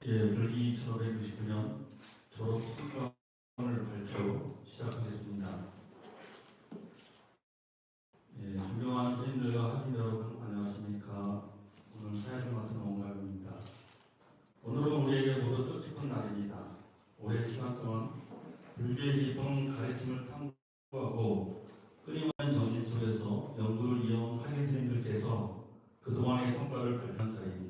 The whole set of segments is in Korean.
불기 1599년 졸업 성과를 발표 시작하겠습니다. 존경하는 스님들과 학인 여러분, 안녕하십니까. 오늘 사회를 맡은 원가입니다. 오늘은 우리에게 모두 뜻깊은 날입니다. 올해 시간 동안 불교의 깊은 가르침을 탐구하고 끊임없는 정신 속에서 연구를 이어온 학인 스님들께서 그동안의 성과를 발표한 자리입니다.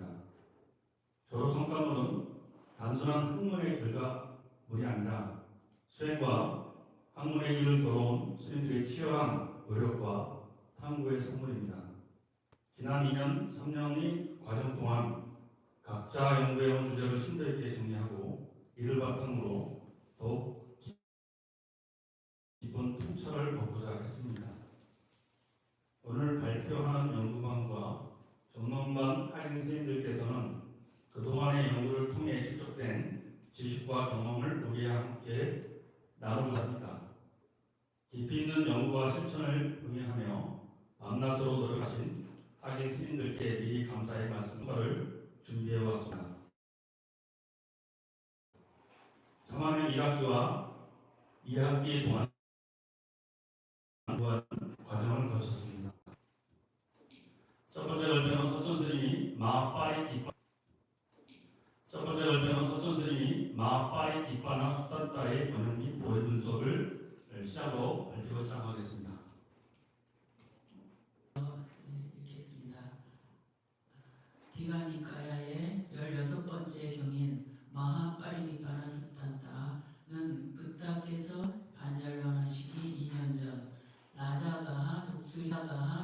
졸업 성과물은 단순한 학문의 결과물이 아니라 수행과 학문의 길을 걸어온 스님들의 치열한 노력과 탐구의 선물입니다. 지난 2년, 3년의 과정 동안 각자 연구해온 주제를 심도 있게 정리하고 이를 바탕으로 더욱 깊은 통찰을 얻고자 했습니다. 오늘 발표하는 연구반과 전문반 학인 스님들께서는 그동안의 연구를 통해 축적된 지식과 경험을 우리와 함께 나누고자 합니다. 깊이 있는 연구와 실천을 응용하며 밤낮으로 노력하신 학인 스님들께 미리 감사의 말씀을 준비해왔습니다. 3학년 1학기와 2학기 동안 과정을 거쳤습니다. 첫 번째 발표는 서천 스님이 마빠이 뒷바나 수단따의 번역 및 모의 분석을 시작으로 발표 시작하겠습니다. 읽겠습니다. 디가니카야의 16번째 경인 마하파리니파나 수탄타는 부타께서 반열반하시기 2년 전 라자가하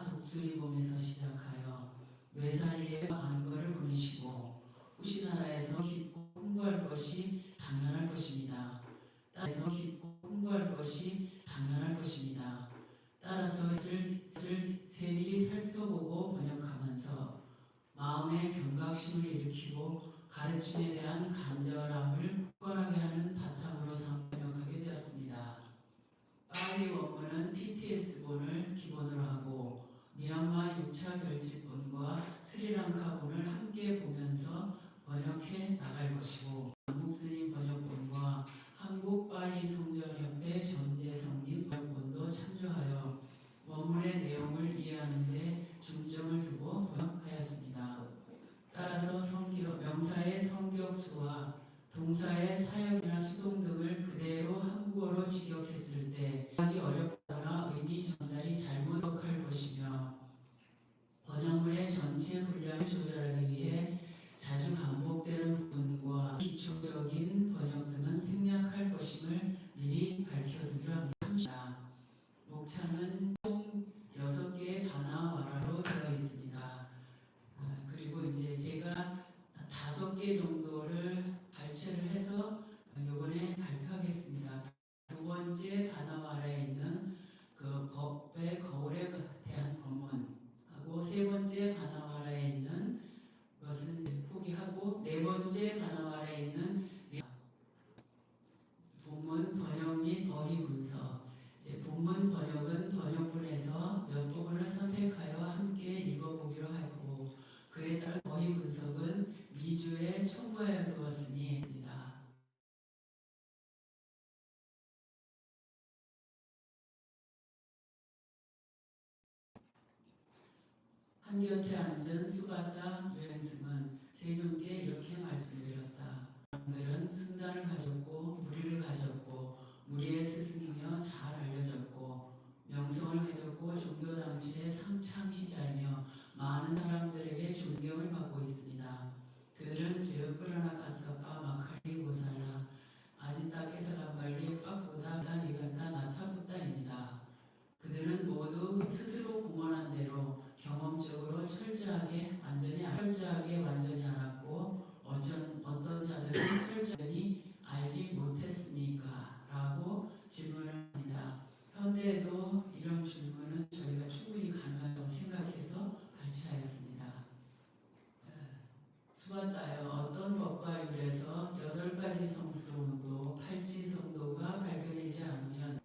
독수리봉에서 시작하여 뇌살리에 안거를 보내시고 후시나라에서 깊고 풍부할 것이 당연할 것입니다. 따라서 이것을 세밀히 살펴보고 번역하면서 마음의 경각심을 일으키고 가르침에 대한 간절함을 굳건하게 하는 바탕으로 삼아 번역하게 되었습니다. 빨리 원문은 PTS본을 기본으로 하고 미얀마 6차 결집본과 스리랑카본을 함께 보면서 번역해 나갈 것이고 남북스님 번역본과 한국 파리 성전협회 전재성님 번역본도 참조하여 원문의 내용을 이해하는 데 중점을 두고 번역하였습니다. 따라서 명사의 성격수와 동사의 사역이나 수동 등을 그대로 한국어로 직역했을 때 하기 어렵거나 의미 전달이 잘못 해석할 것이며 번역물의 전체 분량을 조절하기 위해 자주 반복되는 부분과 기초적인 번역 등은 생략할 것임을 미리 밝혀두기로 합니다. 목차는 총 6개의 바나와라로 되어 있습니다. 그리고 이제 제가 5개 정도를 발췌를 해서 이번에 발표하겠습니다. 두 번째 바나와라에 있는 그 법의 거울에 대한 법문하고 세 번째 바나와라에 있는 것은 포기하고 네 번째 바나와라에 있는 본문 번역 및 어휘 분석. 이제 본문 번역은 번역본에서 몇 부분을 선택하여 함께 읽어보기로 하고 그에 따른 어휘 분석은 미주에 첨부하여 두었으니 있습니다. 한곁에 앉은 수바타 유행승은 세존께 이렇게 말씀드렸다. 사람들은 승단을 가졌고 무리를 가졌고 무리의 스승이며 잘 알려졌고 명성을 가졌고 종교단체의 상창시자이며 많은 사람들에게 존경을 받고 있습니다. 그들은 제어프라나카사파 마칼리 고살라 아진타케사 간발리 빡보다 니간다 나타붓다입니다. 그들은 모두 스스로 공언한 대로 경험적으로 철저하게 완전히 알았고 어떤 자들은 철저히 알지 못했습니까? 라고 질문을 합니다. 현대에도 이런 질문은 저희가 충분히 가능하다고 생각해서 발췌하였습니다. 수반다여 어떤 법과 율에서 8가지 성스러움도 팔지성도가 발견되지 않으면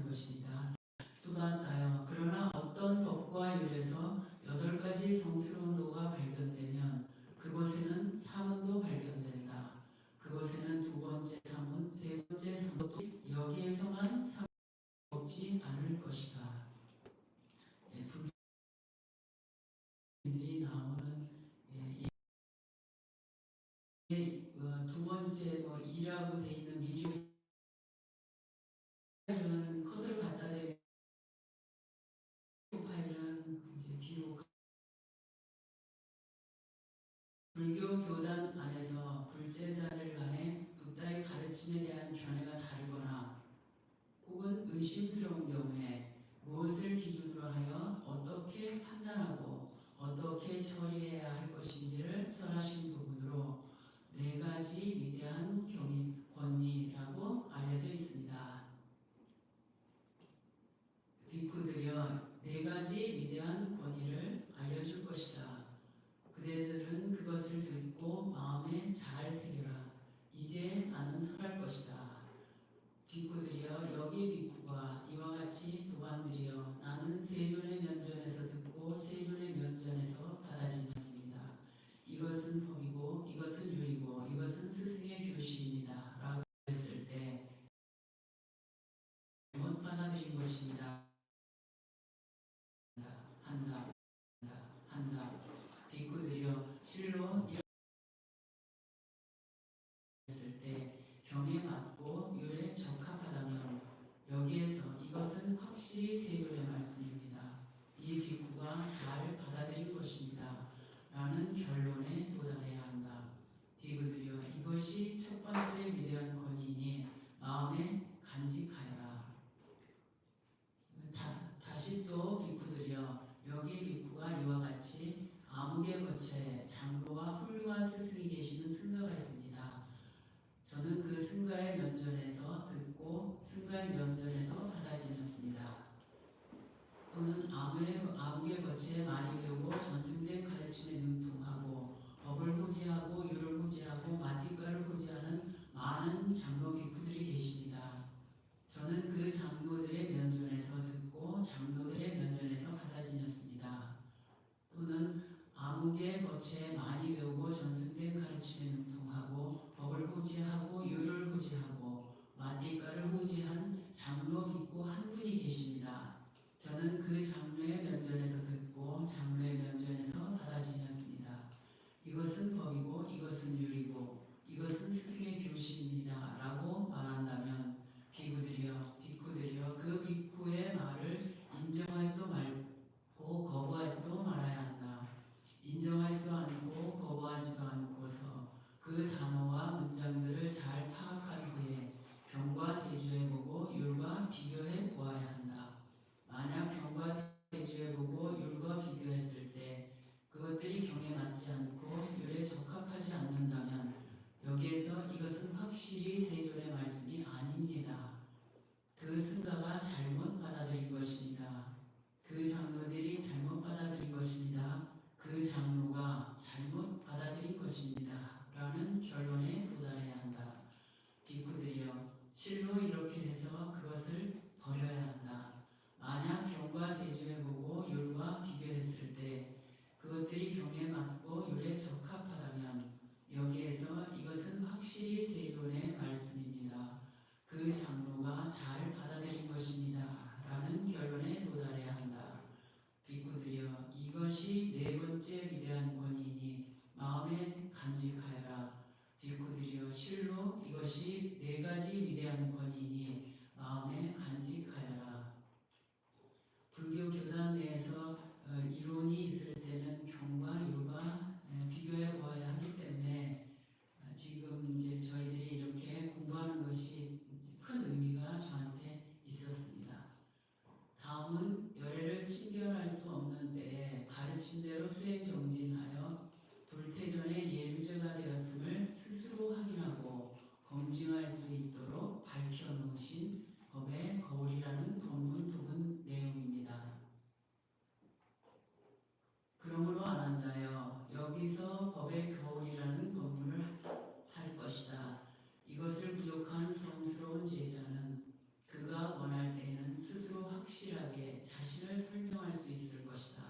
것입니다. 수반다여 그러나 어떤 법과 율에서 8가지 성스러운 도가 발견되면 그곳에는 사문도 발견된다. 번째 뭐 2라고 돼 있는 미주 파일은 컷을 갖다 대면 파일은 이제 뒤로 불교 교단 안에서 불제자들 간의 붓다의 가르침에 대한 견해가 다르거나 혹은 의심스러운 경우에 무엇을 기준으로 하여 어떻게 판단하고 어떻게 처리해야 할 것인지를 설하신 부분으로 네 가지 위대한 권위라고 알려져 있습니다. 비쿠들이여 네 가지 위대한 권위를 알려줄 것이다. 그대들은 그것을 듣고 마음에 잘 새겨라. 이제 나는 설할 것이다. 비쿠들이여 여기 비쿠가 이와 같이 도반들이여 나는 세존의 면전에서 듣고 세존의 면전에서 받아지었습니다. 이것은 법이고 이것은 율이고 이것은 스승의 교시입니다. 라고 했을 때 잘못 받아들인 것입니다. 한다. 비쿠들이여 실로 했을 때 경에 맞고 율에 적합하다면 여기에서 이것은 확실히 세존의 말씀입니다. 이 비쿠가 잘 받아들일 것입니다. 라는 결론에 도달해야 한다. 비구들이여 이것이 첫 번째 위대한 권위이니 마음에 간직하여라. 다시 또 비쿠들이여 여기 비쿠가 이와 같이 암흑의 거처에 장로와 훌륭한 스승이 계시는 승가가 있습니다. 저는 그 승가의 면전에서 듣고 승가의 면전에서 받아지었습니다. 또는 암흑의 거처에 많이 배우고 전승된 가르침에 능통하고 법을 호지하고 율을 호지하고 마티가를 호지하는 많은 장로 비쿠들이 계십니다. 저는 그 장로들의 면전에서 듣고 장로들의 면전에서 받아지었습니다. 또는 암흑의 거처에 많이 배우고 전승된 가르침에 능통하고 법을 호지하고 율을 호지하고 마티가를 호지한 장로 비쿠 한 분이 계십니다. 저는 그 장로의 면전에서 듣고 장로의 면전에서 받아지었습니다. 이것은 법이고 이것은 율이고 이것은 스승의 교시입니다. 라고 말한다면 비쿠들이여 그 비쿠의 말을 인정하지도 말고 거부하지도 말아야 한다. 인정하지도 않고 거부하지도 않고서 그 단어와 문장들을 잘 파악한 후에 경과 대조해보고 율과 비교해 보아야 한다. 만약 경과 대조해보고 율과 비교했을 때 그것들이 경에 맞지 않고 율에 적합하지 않는다면 여기에서 이것은 확실히 세존의 말씀이 아닙니다. 그 승가가 잘못 받아들인 것입니다. 그 장로들이 잘못 받아들인 것입니다. 그 장로가 잘못 받아들인 것입니다. 라는 결론에 도달해야 한다. 비쿠들이여 실로 이렇게 해서 그것을 버려야 한다. 만약 경과 대조해보고 율과 비교했을 때 그것들이 경에 맞고 율에 적합하다면 여기에서 이것은 확실히 세존의 말씀입니다. 그 장로가 잘 받아들인 것입니다. 라는 결론에 도달해야 한다. 비쿠들이여 이것이 네 번째 위대한 권위이니 마음에 간직하여라. 비쿠들이여 실로 이것이 네 가지 위대한 권위이니 마음에 간직하여라. 불교 교단 내에서 이론이 있을 때는 경과 율과 비교해 보아야 하기 때문에 지금 이제 저희들이 이렇게 공부하는 것이 큰 의미가 저한테 있었습니다. 다음은 열애를 친견할 수 없는 때에 가르침대로 수행정진하여 불태전의 예류제가 되었음을 스스로 확인하고 검증할 수 있도록 밝혀놓으신 법의 거울이라는 본문 부분 내용입니다. 그러므로 안한다여 여기서 법의 거울이라는 본문을 할 것이다. 이것을 부족한 성스러운 제자는 그가 원할 때에는 스스로 확실하게 자신을 설명할 수 있을 것이다.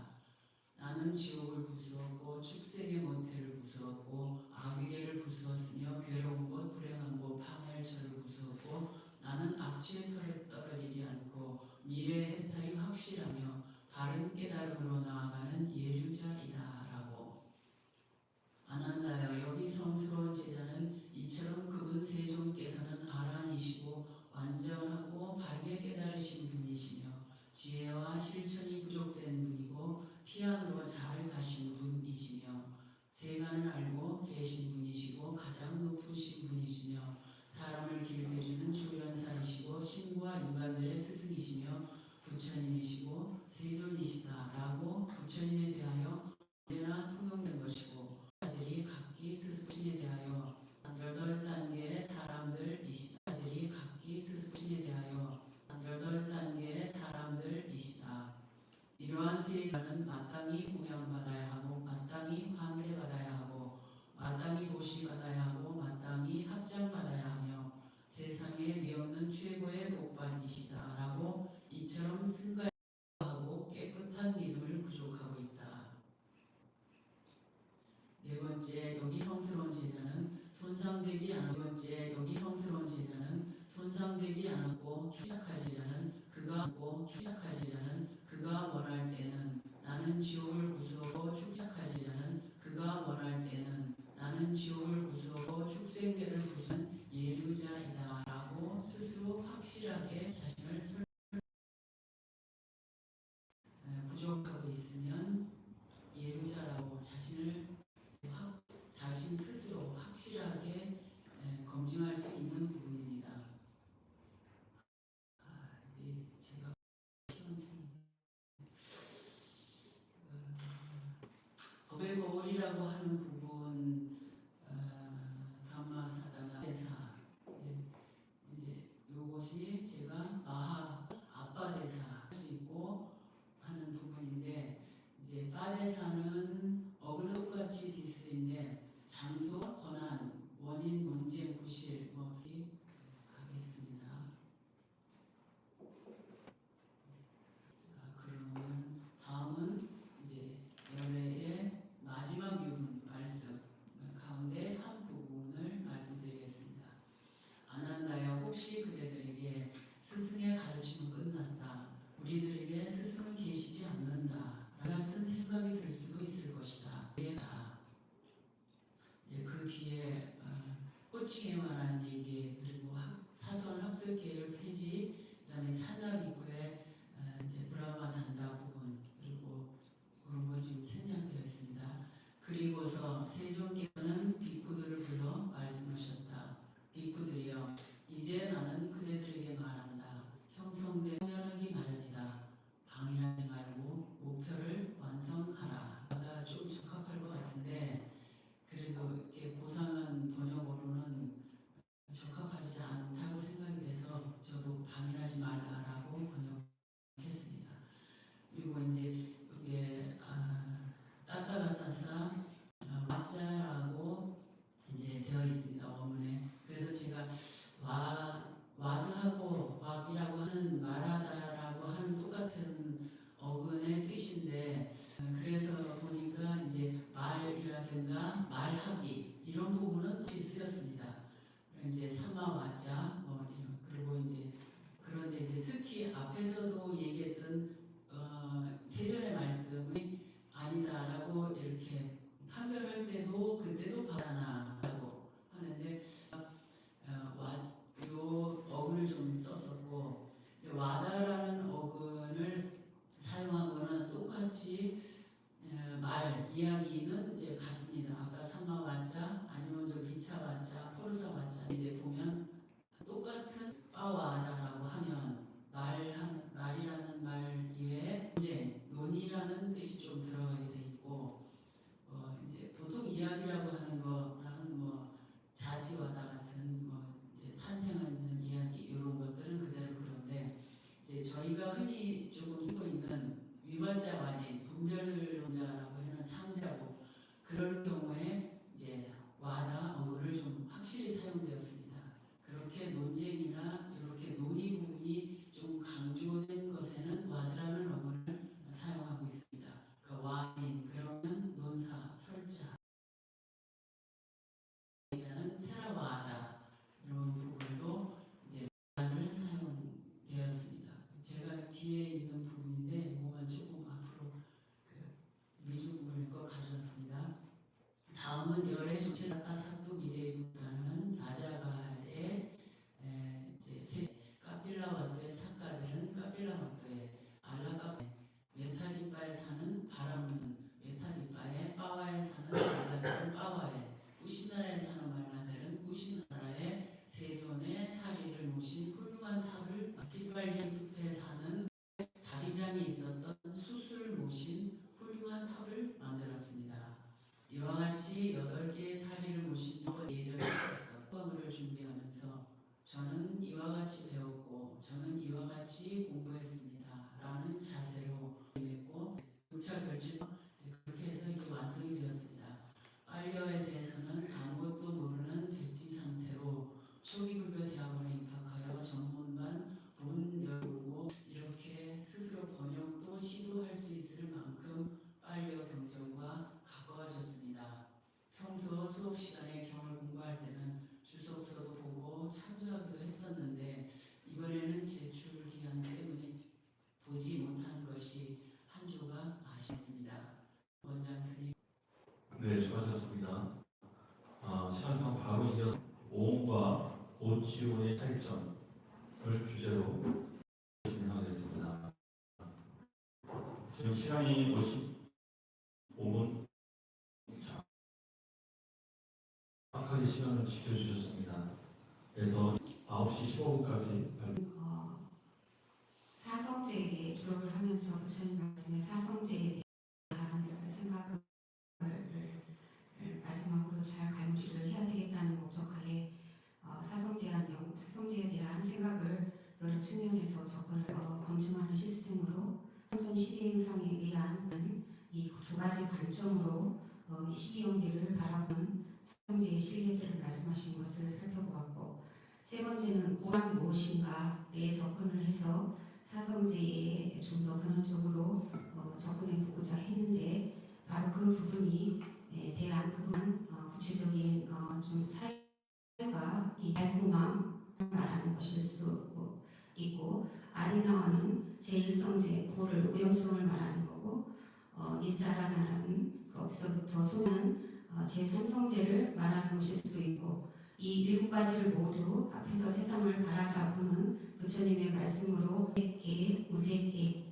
나는 지옥을 부수었고 축생의 모태를 부수었고 아귀계를 부수었으며 괴로운 곳 불행한 곳 파멸처를 부수었고 나는 악취의 털에 떨어지지 않고 미래의 해탈이 확실하며 바른 깨달음으로 나아가는 예류자이다. 라고 안한다여 여기 성스러운 제자는 이처럼 그 가장 높으신 분이시며 사람을 길들이는 조련사이시고 신과 인간들의 스승이시며 부처님이시고 세존이시다라고 부처님에 대하여 언제나 통용된 것이고 자들이 각기 스승에 대하여 8단계의 사람들이시다들이 각기 스승에 대하여 8단계의 사람들이시다. 이러한 세계는 마땅히 공양받아야 하고 마땅히 환대받아야 하고 마땅히 보시받아야 하고 마땅히 합장받아야 하며 세상에 미없는 최고의 복받이시다라고 이처럼 승가하고 깨끗한 믿음을 부족하고 있다. 네 번째, 여기 성스러운 제자는 손상되지 않았고 네 번째, 여기 성스러운 제자는 손상되지 않았고 시작하지 않은 그가 원할 때는 나는 지옥을 구수하고 축작하지 않은 그가 원할 때는 나는 지옥을 구수하고 축생계를 구수한 예류자이다라고 스스로 확실하게 자신을 부족하고 있으면 예류자라고 자신 스스로 확실하게 검증할 수 있는 부분입니다. 제가 법의 거울이라고 하는 부분, 담마사다나대사, 이제 요것이 제가 마하 아빠대사 할 수 있고 하는 부분인데, 이제 빠대사는 어그는 똑같이 디스인데 장소, 권한, 원인, 논쟁, 구실 가겠습니다. 그러면 다음은 이제 열애의 마지막 유분 말씀 가운데 한 부분을 말씀드리겠습니다. 아난다여 혹시 그대들에게 스승의 가르침은 끝났다. 우리들에게 스승은 계시지 않는다. 같은 생각이 들 수도 있을 것이다. 이제 그 뒤에 호칭에 관한 얘기 그리고 사선 학습계를 폐지 그다음에 찬납 이후에 이제 브라마 단다 부분 그리고 그런 것 지금 생략되어 있습니다. 그리고서 세존께서는 비쿠들을 불러 말씀하셨다. 비쿠들이여 이제 나는 그대들에게 말한다. 형성된 공연하기 마련이다. 방해하지 말고 목표를 완성하라. 좀 적합할 것 같은데 그래도 이렇게 고상한 번역어로는 적합하지 않다고 생각이 돼서 저도 방해하지 말라라고 번역했습니다. 그리고 이제 이게 따따가따사 와자라고 이제 되어 있습니다. 원문에. 그래서 제가 와드하고 왁이라고 하는 말하다라고 하는 똑같은 어근의 뜻인데 그래서 보니까 이제 말이라든가 말하기 이런 부분은 같이 쓰였습니다. 이제 삼마와자 그리고 이제 그런데 이제 특히 앞에서도 얘기했던 세전의 말씀이 아니다라고 이렇게 판별할 때도 그때도 바라나라고 하는데 요 어근을 좀 썼었고 와다라는 어근을 사용한 거는 똑같이 말 이야기는 이제 같습니다. 아까 삼마완자 아니면 좀 미차완자, 포르사완자 이제 보면 똑같은 빠와다라고 하면 말이라는 말 이외에 논의라는 뜻이 좀 들어가게 돼 있고 이제 보통 이야기라고 하는 거는 자디와다 같은 이제 탄생하는 이야기 이런 것들은 그대로 그런데 이제 저희가 흔히 조금 쓰고 있는 위반자가 아닌 분별론자라고 하는 상자고 그럴 경우에 이제 와다 어구를 좀 확실히 사용되었습니다. 그렇게 논쟁이나 이렇게 논의 부분이 좀 강조된 것에는 와드라는 어구를 사용하고 있습니다. 그 와인 그러면 논사 설자 이라는 테라와다 이런 부분도 이제 와를 사용되었습니다. 제가 뒤에 있는 부분인데 이거만 조금 앞으로 그 미중문의 거 가져왔습니다. 같이 8개의 사리를 모신 예정이 있어. 수업을 준비하면서 저는 이와 같이 배웠고 저는 이와 같이 공부했습니다. 라는 자세로 했고 교차 결정 그렇게 해서 이게 완성이 되었습니다. 빨리어에 대해서는 아무것도 모르는 백지 상태로 초기불교 대학원에 입학하여 전문반 문 열고 이렇게 스스로 번역도 시도할 수 있을 만큼 빨리어 경전과 가까워졌습니다. 평소 수업 시간에 경을 공부할 때는 주석서도 보고 참조하기도 했었는데 이번에는 제출 기한 때문에 보지 못한 것이 한 주가 아쉽습니다. 원장 스님. 네, 수고하셨습니다. 시간상 바로 이어서 오온과 오치온의 차이점을 주제로 진행하겠습니다. 지금 시간이 55분 정확하게 시간을 지켜주셨습니다. 그래서 9시 15분까지 사성제에 졸업을 하면서 부처님 말씀에 사성제에 대한 생각을 마지막으로 잘 갈무리를 해야 되겠다는 목적하에 사성제에 대한 생각을 여러 측면에서 접근을 검증하는 시스템으로 성전 12행성에 의한 이 두 가지 관점으로 12용기를 바라보는 사성제의 실계들을 말씀하신 것을 살펴보았고, 세 번째는 오란 무엇인가에 접근을 해서 사성제에 좀 더 근원적으로 접근해 보고자 했는데, 바로 그 부분이 대한 구체적인 좀 사회가 이 달콤함을 말하는 것일 수 있고, 아리나와는 제1성제 고를 우영성을 말하는 거고, 니사라나라는 거기서부터 소는 제3성제를 말하는 것일 수도 있고, 이 7가지를 모두 앞에서 세상을 바라다보는 부처님의 말씀으로 100개, 무색개,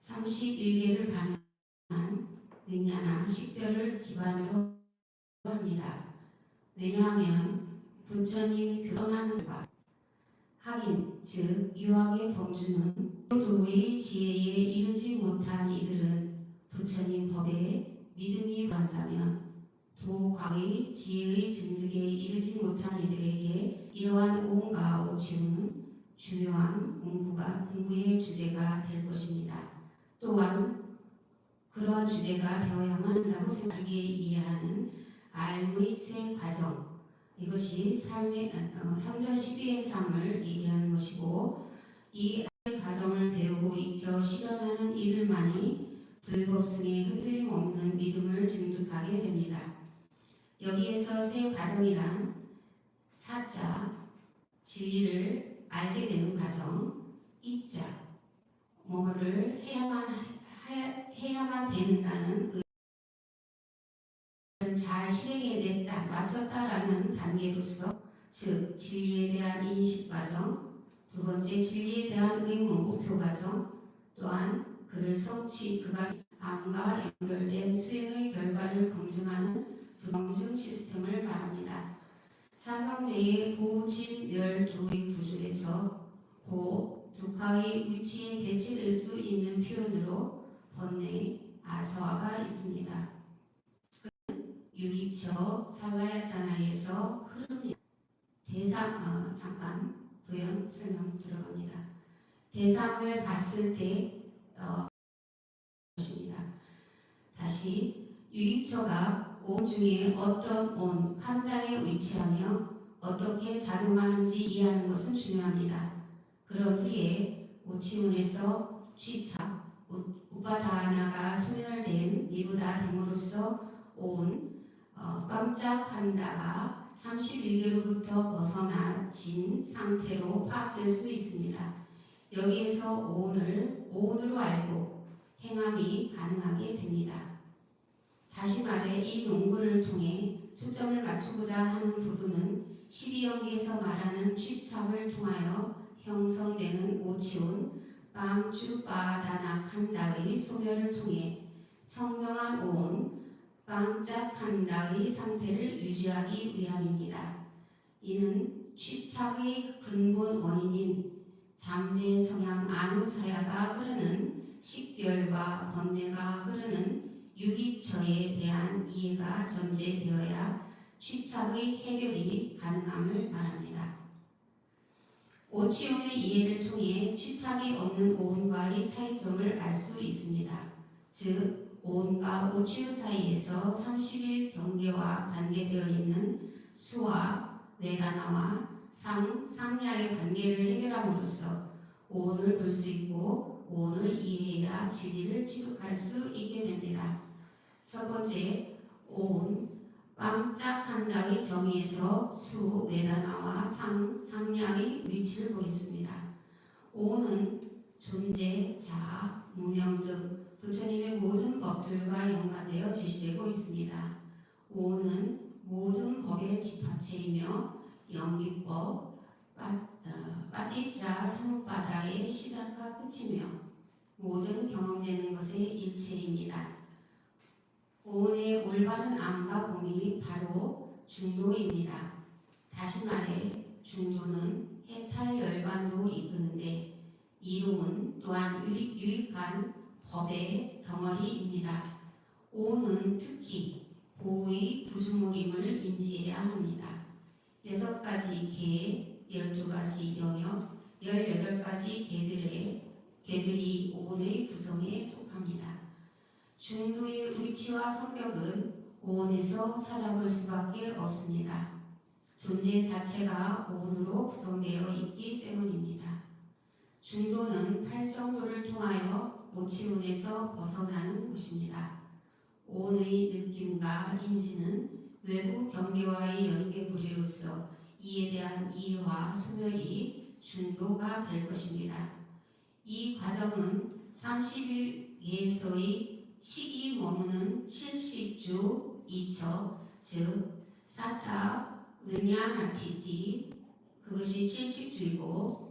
31개를 반영한 맹야나 식별을 기반으로 합니다. 왜냐하면 부처님 교훈하는 바 하긴 즉 유학의 범주는 도의 지혜에 이르지 못한 이들은 부처님 법에 믿음이 간다면 도과의 지혜의 증득에 이르지 못한 이들에게 이러한 오온과 오치우는 주요한 공부의 주제가 될 것입니다. 또한 그러한 주제가 되어야만 한다고 생각하기에 이해하는 알의 세 과정, 이것이 삶의 성전 12행상을 얘기하는 것이고, 이 알의 과정을 배우고 익혀 실현하는 이들만이 불법승에 흔들림 없는 믿음을 증득하게 됩니다. 여기에서 세 과정이란 사자, 진리를 알게 되는 과정, 이자, 뭐를 해야만 된다는 의를 잘 실행해냈다, 맞췄다라는 단계로서, 즉 진리에 대한 인식 과정, 두 번째 진리에 대한 의무 목표 과정, 또한 그가 암과 연결된 수행의 결과를 검증하는 검증 시스템을 말합니다. 사성제의 고진멸도의 구조에서 고 두카의 위치에 대체될 수 있는 표현으로 번뇌 아서화가 있습니다. 유기처 살라야타나에서 흐릅니다. 잠깐 부연 설명 들어갑니다. 대상을 봤을 때 것입니다. 다시 유기처가 온 중에 어떤 온 칸당에 위치하며 어떻게 작용하는지 이해하는 것은 중요합니다. 그런 후에 오치문에서 취차, 우파다하나가 소멸된 니부다 됨으로써 온 깜짝한다가 31개로부터 벗어나진 상태로 파악될 수 있습니다. 여기에서 오온으로 알고 행함이 가능하게 됩니다. 다시 말해 이 논문을 통해 초점을 맞추고자 하는 부분은 12연기에서 말하는 취착을 통하여 형성되는 오치온 빵주바다나칸다의 소멸을 통해 청정한 오온 빵짝칸다의 상태를 유지하기 위함입니다. 이는 취착의 근본 원인인 잠재 성향 아누사야가 흐르는 식별과 번뇌가 흐르는 유기처에 대한 이해가 전제되어야 취착의 해결이 가능함을 말합니다. 오치훈의 이해를 통해 취착이 없는 오온과의 차이점을 알 수 있습니다. 즉 오온과 오치훈 사이에서 30일 경계와 관계되어 있는 수와 외다나와 상냐의 관계를 해결함으로써 오온을 볼 수 있고 오온을 이해해야 진리를 취득할 수 있게 됩니다. 첫 번째, 오온 빵짝한다의 정의에서 수, 외다나와 상냐의 위치를 보겠습니다. 오온은 존재, 자아, 무명 등 부처님의 모든 법들과 연관되어 제시되고 있습니다. 오온은 모든 법의 집합체이며 영기법, 빠티자 삼바다의 시작과 끝이며 모든 경험되는 것의 일체입니다. 오온의 올바른 암과 범이 바로 중도입니다. 다시 말해 중도는 해탈 열반으로 이끄는데 이로운 또한 유익한 법의 덩어리입니다. 오온은 특히 보의 부주물임을 인지해야 합니다. 6가지 개, 12가지 영역, 18가지 개들이 오온의 구성에 속합니다. 중도의 위치와 성격은 오온에서 찾아볼 수밖에 없습니다. 존재 자체가 오온으로 구성되어 있기 때문입니다. 중도는 팔정도를 통하여 오치온에서 벗어나는 곳입니다. 오온의 느낌과 인지는 외부 경계와의 연계고리로서 이에 대한 이해와 소멸이 중도가 될 것입니다. 이 과정은 30일에서의 시기 머무는 70주 2처 즉 사타 윈야나티티 그것이 70주이고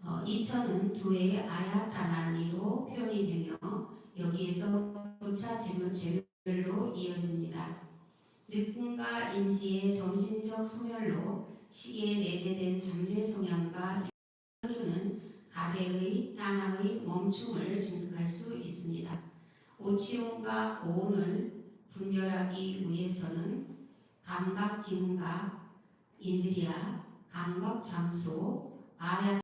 2처는 두의 아야타나니로 표현이 되며 여기에서 부차 제별로 이어집니다. 느낌과 인지의 점진적 소멸로 시기에 내재된 잠재 성향과 흐르는 가래의 따나의 멈춤을 증득할 수 있습니다. 오치온과 오온을 분별하기 위해서는 감각 기능과 인드리아, 감각 장소, 아야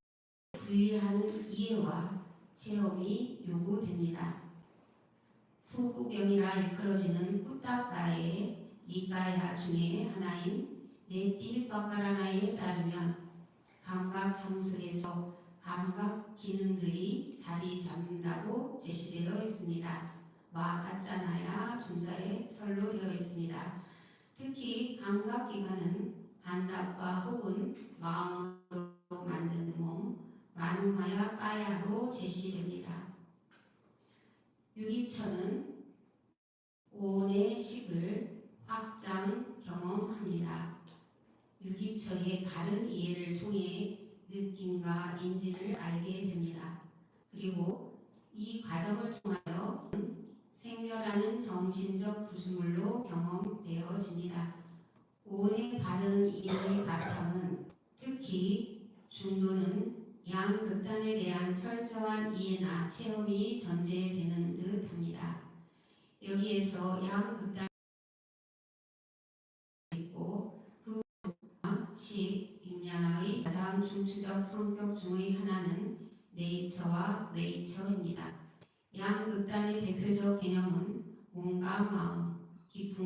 분리하는 이해와 체험이 요구됩니다. 소구경이라 일컬어지는 꾸타카의 니카야 중에 하나인 네티바카라나에 따르면 감각 장소에서 감각 기능들이 자리 잡는다고 제시되어 있습니다. 마가짜나야 중자에 설로 되어 있습니다. 특히 감각 기관은 간답과 혹은 마음으로 만든 몸, 마누마야 까야로 제시됩니다. 유기처는 오온의 식을 확장 경험합니다. 유기처의 바른 이해를 통해 느낌과 인지를 알게 됩니다. 그리고 이 과정을 통하여 생멸하는 정신적 구조물로 경험되어집니다. 오온의 바른 이해의 바탕은 특히 중도는 양극단에 대한 철저한 이해나 체험이 전제되는 듯합니다. 여기에서 양극단이 있고 식, 빅야나의 가장 중추적 성격 중의 하나는 네이처와 웨이처입니다. 양극단의 대표적 개념은 몸과 마음, 깊은